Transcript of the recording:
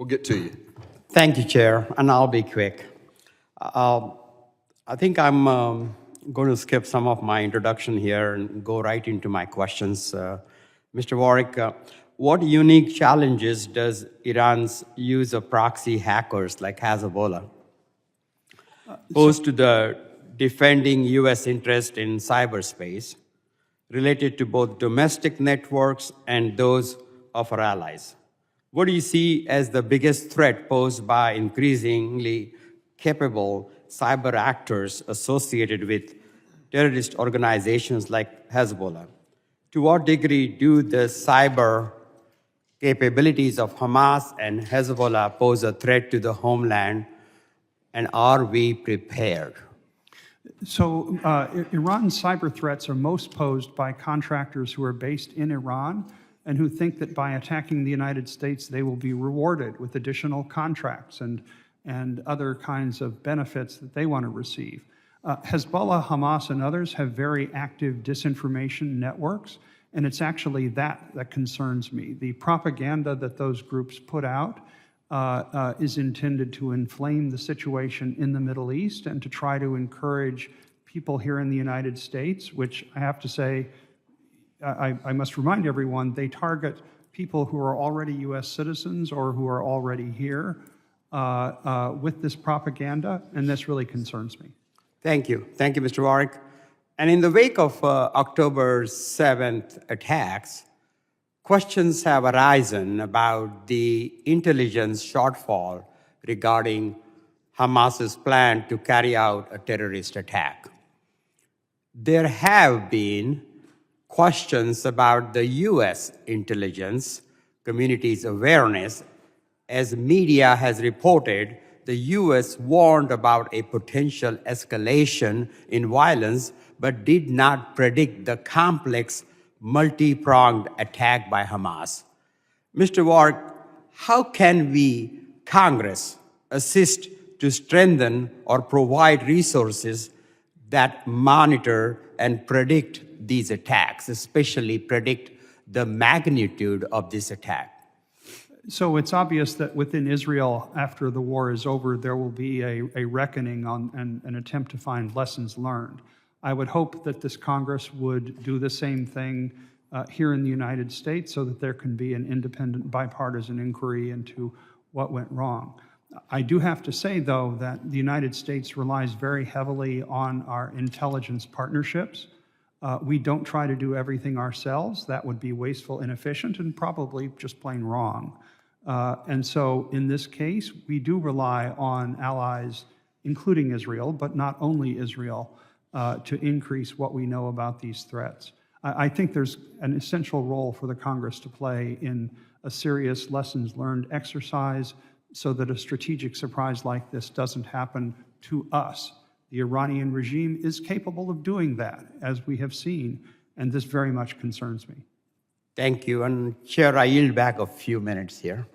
We'll get to you. Thank you, Chair, and I'll be quick. I think I'm going to skip some of my introduction here and go right into my questions. Mr. Warwick, what unique challenges does Iran's use of proxy hackers like Hezbollah pose to the defending U.S. interest in cyberspace related to both domestic networks and those of our allies? What do you see as the biggest threat posed by increasingly capable cyber actors associated with terrorist organizations like Hezbollah? To what degree do the cyber capabilities of Hamas and Hezbollah pose a threat to the homeland, and are we prepared? So Iran's cyber threats are most posed by contractors who are based in Iran and who think that by attacking the United States, they will be rewarded with additional contracts and other kinds of benefits that they want to receive. Hezbollah, Hamas, and others have very active disinformation networks, and it's actually that concerns me. The propaganda that those groups put out is intended to inflame the situation in the Middle East and to try to encourage people here in the United States, which I have to say, I must remind everyone, they target people who are already U.S. citizens or who are already here with this propaganda, and this really concerns me. Thank you. Thank you, Mr. Warwick. And in the wake of October 7th attacks, questions have arisen about the intelligence shortfall regarding Hamas's plan to carry out a terrorist attack. There have been questions about the U.S. intelligence community's awareness. As media has reported, the U.S. warned about a potential escalation in violence, but did not predict the complex, multi-pronged attack by Hamas. Mr. Warwick, how can we, Congress, assist to strengthen or provide resources that monitor and predict these attacks, especially predict the magnitude of this attack? So it's obvious that within Israel, after the war is over, there will be a reckoning on an attempt to find lessons learned. I would hope that this Congress would do the same thing here in the United States so that there can be an independent bipartisan inquiry into what went wrong. I do have to say, though, that the United States relies very heavily on our intelligence partnerships. We don't try to do everything ourselves. That would be wasteful, inefficient, and probably just plain wrong. And so in this case, we do rely on allies, including Israel, but not only Israel, to increase what we know about these threats. I think there's an essential role for the Congress to play in a serious lessons learned exercise so that a strategic surprise like this doesn't happen to us. The Iranian regime is capable of doing that, as we have seen, and this very much concerns me. Thank you. And Chair, I yield back a few minutes here.